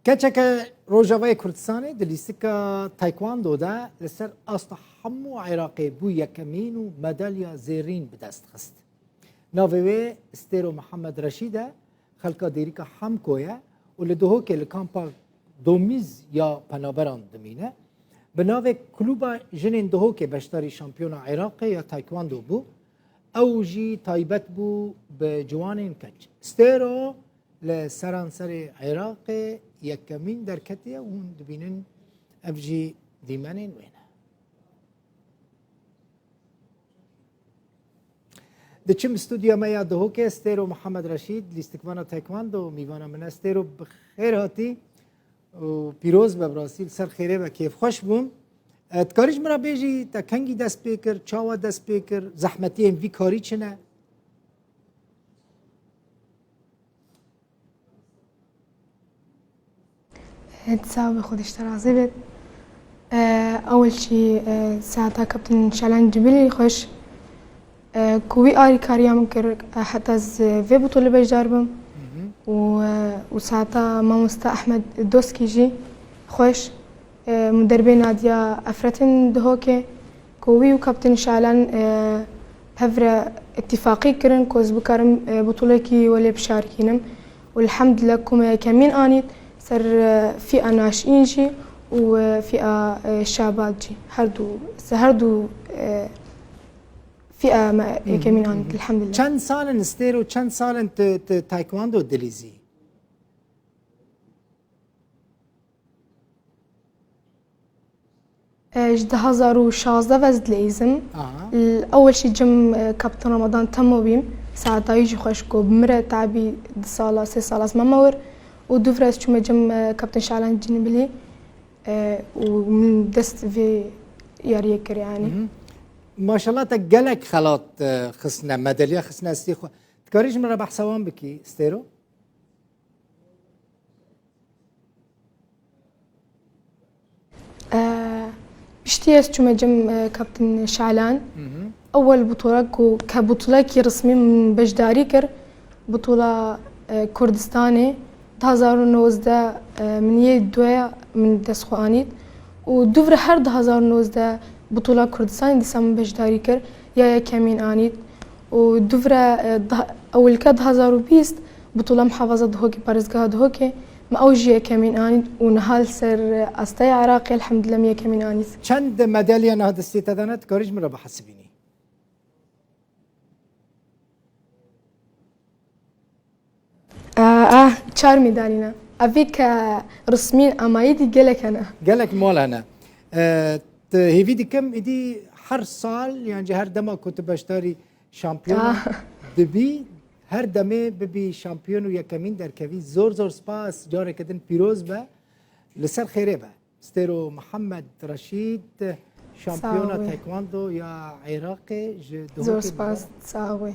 کچک روجاوای کردستان دلیستیکا تایکواندو ده لسر اصلا همو عراقی بو یکمین و مدالیا زیرین به دست خست. ناوی استیرو محمد رشیده خلقا دیریکا هم کویه و لدهو که لکامپا دومیز یا پنابران دمینه به ناو کلوبا جنین دهو که بشتاری شامپیون عراقی یا تایکواندو بو او جی تایبت بو به جوانین کچ. استیرو لسرانسر عراقی یکمین درکتیه و هون دبینن افجی دیمانین وینه. دچم استودیو ما یاد هو که استیرو محمد رشید لیستکوانا تایکواندو میوانا من استیرو بخیر هاتی و پیروز به براسیل سر خیره و کیف خوش بوم. تکاریش مرا بیجی تا کنگی دست بیکر چاوا دست بیکر زحمتی ام وی کاری چنه؟ تساوي خودش ترازي بيت أول شي ساعتها كابتن شعلان جبلي خوش كوي آري كاريا ممكن حتى في بطولة بجربهم وساعتها ماموستا أحمد الدوسكي جي خوش مدربين نادية أفرتن دهوكي كوي وكابتن شعلان هفرة اتفاقي كرن كوز بكرم بطولة كي ولا بشاركينم والحمد لله كمين آنيت سر فئة ناشئين جي وفئة شابات جي هردو فئة كمين آنيت الحمد لله. چند سال استیرو چند سال تایکواندو دلیزی؟ 2016 وزد ليزم اول شي جم كابتن رمضان تمو بيم ساعتها يجي خوشكو بمرة تعبي صالة 3 صالة ممور ودفرس شو جم كابتن شعلان جنبلي ومن دست في ياريكر يعني ما شاء الله تقلك خلاط خصنا ميداليه خصنا استيخو تكاريج مره بحسوان بكي استيرو بشتيس شو جم كابتن شعلان اول بطوله كبطوله كي رسمي من بجداري كر بطوله كردستاني 2019 من يدويا من دسخوانيت ودفر هر 2019 بطوله كردستاني دي سام بجداري كر يا كمين انيت ودفر اول كد 2020 بطوله محافظه دهوكي بارزگاه دهوكي ما اوجي كمين انيت ونهال سر استي عراقي الحمد لله 100 كمين انيت چند ميداليه نهاد استيتادانت كاريج مرا بحسبيني 4 ميدالينا افيك رسمين اما يدي قالك انا قالك مول انا هيفيدي كم ايدي هر سال يعني هر دما كنت بشتري شامبيون دبي هر دمه ببي شامبيون ويا كمين در كوي زور سپاس جاره كدن پیروز به لسر خيره به استيرو محمد رشيد شامبيون تايكواندو يا عراقي زور سپاس تساوي